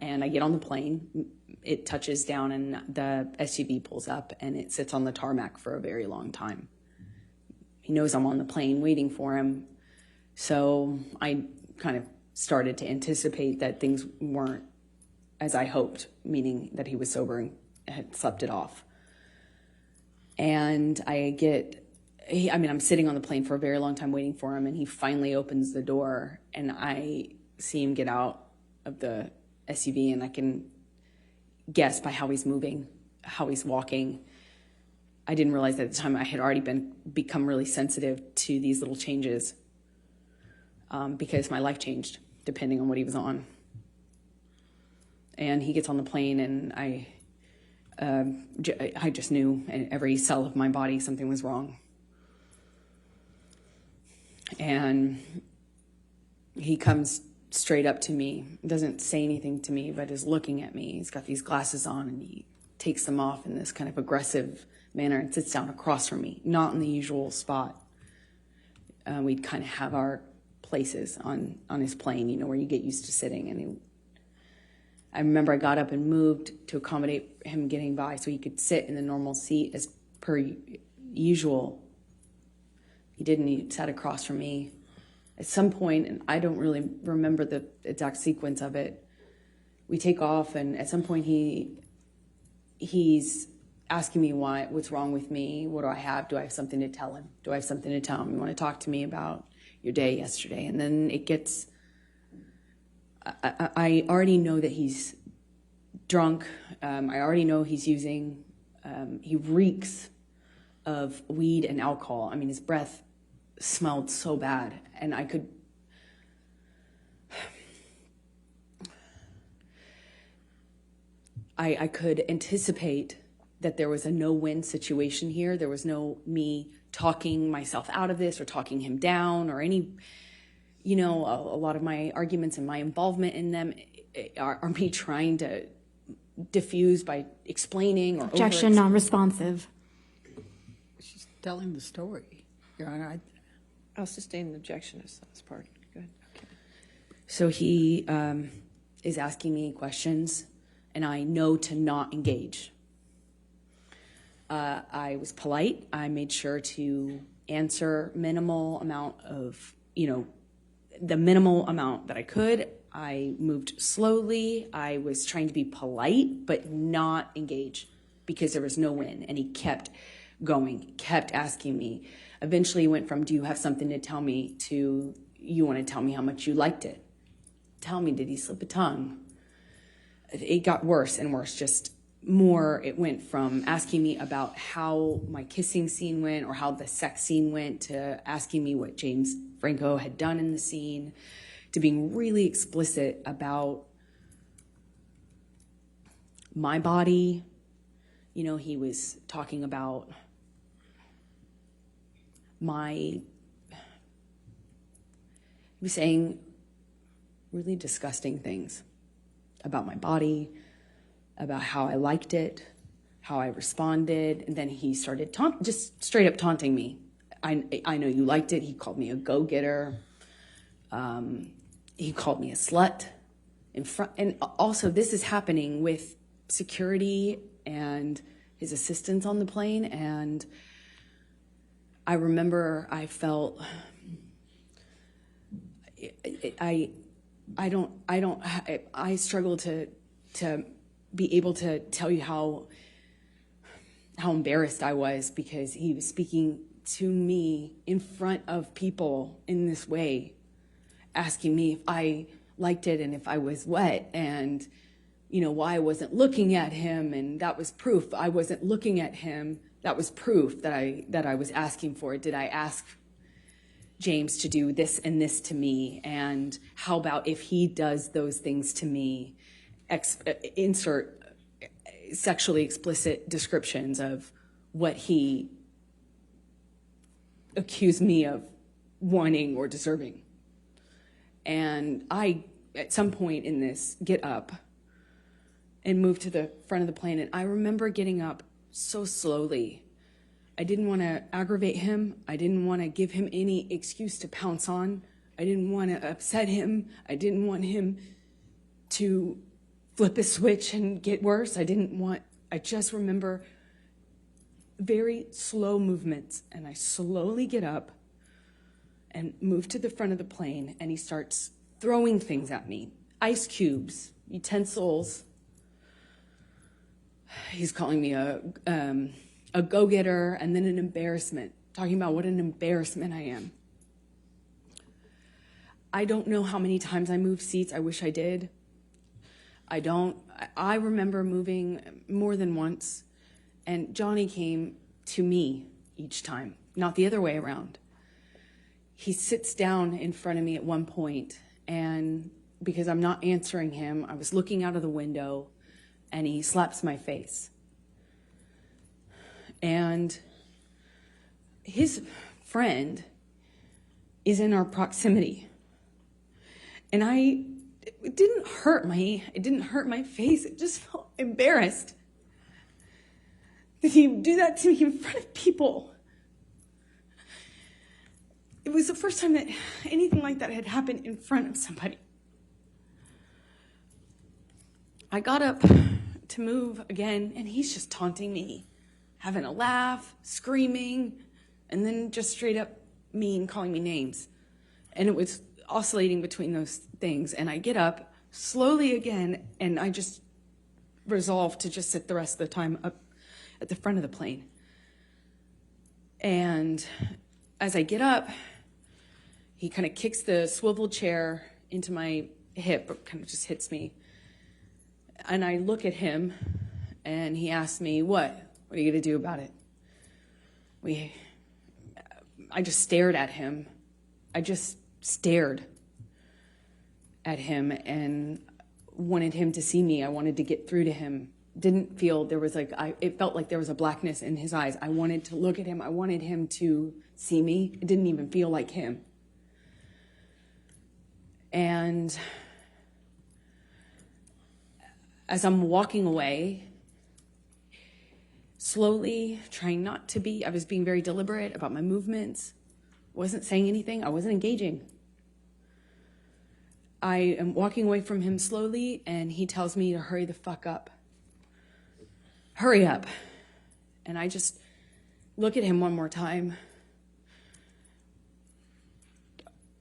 and I get on the plane. It touches down and the SUV pulls up and it sits on the tarmac for a very long time. He knows I'm on the plane waiting for him. So I kind of started to anticipate that things weren't as I hoped, meaning that he was sober and had slept it off. And I'm sitting on the plane for a very long time waiting for him, and he finally opens the door, and I see him get out of the SUV, and I can guess by how he's moving, how he's walking. I didn't realize at the time I had already become really sensitive to these little changes because my life changed depending on what he was on. And he gets on the plane, and I just knew in every cell of my body something was wrong. And he comes straight up to me, doesn't say anything to me, but is looking at me. He's got these glasses on, and he takes them off in this kind of aggressive manner and sits down across from me, not in the usual spot. We'd kind of have our places on his plane, where you get used to sitting. And I remember I got up and moved to accommodate him getting by so he could sit in the normal seat as per usual. He didn't. He sat across from me. At some point, and I don't really remember the exact sequence of it, we take off, and at some point he's asking me what's wrong with me. What do I have? Do I have something to tell him? Do I have something to tell him? You want to talk to me about your day yesterday? And then it gets, I already know that he's drunk. I already know he's using, he reeks of weed and alcohol. I mean, his breath smelled so bad, and I could anticipate that there was a no-win situation here. There was no me talking myself out of this or talking him down or any, a lot of my arguments and my involvement in them are me trying to diffuse by explaining or objection, non-responsive. She's telling the story, Your Honor. I'll sustain the objection as part. Go ahead. Okay. So he is asking me questions, and I know to not engage. I was polite. I made sure to answer minimal amount of, the minimal amount that I could. I moved slowly. I was trying to be polite, but not engage because there was no win. And he kept going, kept asking me. Eventually went from, do you have something to tell me, to, you want to tell me how much you liked it? Tell me, did he slip a tongue? It got worse and worse, just more. It went from asking me about how my kissing scene went or how the sex scene went to asking me what James Franco had done in the scene, to being really explicit about my body. He was talking about he was saying really disgusting things about my body, about how I liked it, how I responded, and then he started just straight up taunting me. I know you liked it. He called me a go-getter. He called me a slut in front, and also this is happening with security and his assistants on the plane. And I remember I felt I struggle to be able to tell you how embarrassed I was, because he was speaking to me in front of people in this way, asking me if I liked it and if I was wet, and why I wasn't looking at him, and that was proof I wasn't looking at him. That was proof that I was asking for it. Did I ask James to do this and this to me? And how about if he does those things to me? Insert sexually explicit descriptions of what he accused me of wanting or deserving. And I, at some point in this, get up and move to the front of the plane. And I remember getting up so slowly. I didn't want to aggravate him. I didn't want to give him any excuse to pounce on. I didn't want to upset him. I didn't want him to flip a switch and get worse. I just remember very slow movements, and I slowly get up and move to the front of the plane, and he starts throwing things at me. Ice cubes, utensils. He's calling me a go-getter and then an embarrassment, talking about what an embarrassment I am. I don't know how many times I moved seats. I wish I did. I don't. I remember moving more than once, and Johnny came to me each time, not the other way around. He sits down in front of me at one point, and because I'm not answering him, I was looking out of the window, and he slaps my face. And his friend is in our proximity. And it didn't hurt my face. It just felt embarrassed that he would do that to me in front of people. It was the first time that anything like that had happened in front of somebody. I got up to move again, and he's just taunting me, having a laugh, screaming, and then just straight up mean, calling me names. And it was oscillating between those things. And I get up slowly again, and I just resolve to just sit the rest of the time up at the front of the plane. And as I get up, he kind of kicks the swivel chair into my hip, kind of just hits me. And I look at him, and he asks me, what are you going to do about it? I just stared at him. I just stared at him and wanted him to see me. I wanted to get through to him. Didn't feel there was it felt like there was a blackness in his eyes. I wanted to look at him. I wanted him to see me. It didn't even feel like him. And as I'm walking away, slowly, trying not to be, I was being very deliberate about my movements, wasn't saying anything, I wasn't engaging. I am walking away from him slowly, and he tells me to hurry the fuck up. Hurry up. And I just look at him one more time,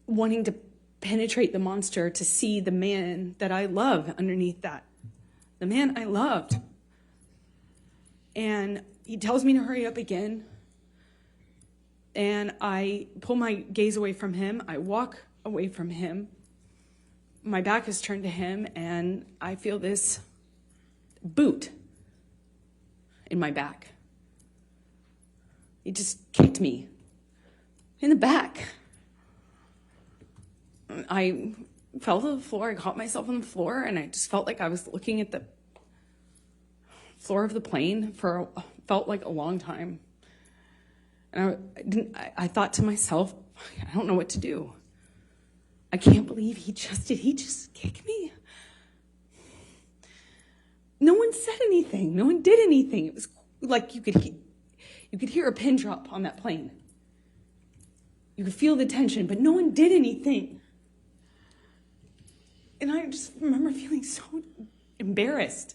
wanting to penetrate the monster to see the man that I love underneath that. The man I loved. And he tells me to hurry up again. And I pull my gaze away from him. I walk away from him. My back is turned to him, and I feel this boot in my back. He just kicked me in the back. I fell to the floor. I caught myself on the floor, and I just felt like I was looking at the floor of the plane felt like a long time. And I thought to myself, I don't know what to do. I can't believe he just kicked me. No one said anything. No one did anything. It was like you could hear a pin drop on that plane. You could feel the tension, but no one did anything. And I just remember feeling so embarrassed.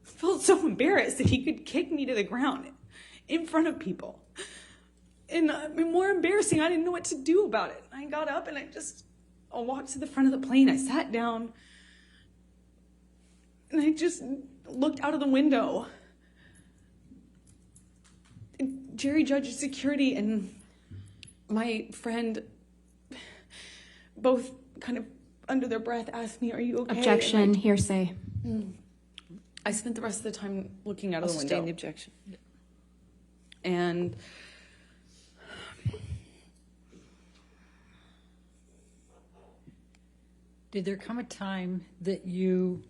I felt so embarrassed that he could kick me to the ground in front of people. And more embarrassing, I didn't know what to do about it. I got up and I walked to the front of the plane. I sat down and I just looked out of the window. And Jerry Judge's security and my friend both kind of under their breath asked me, "Are you okay?" Objection, hearsay. I spent the rest of the time looking out of the window. Sustain the objection. And Did there come a time that you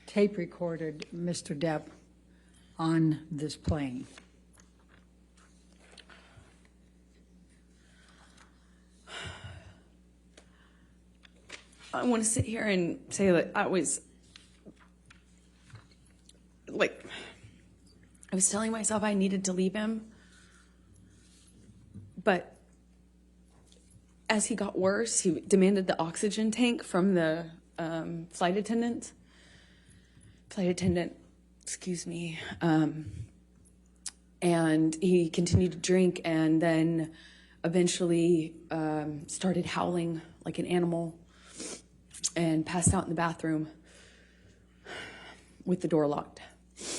tape recorded Mr. Depp on this plane? I want to sit here and say that I was telling myself I needed to leave him. But as he got worse, he demanded the oxygen tank from the flight attendant. flight attendant, excuse me, and he continued to drink and then eventually started howling like an animal and passed out in the bathroom with the door locked.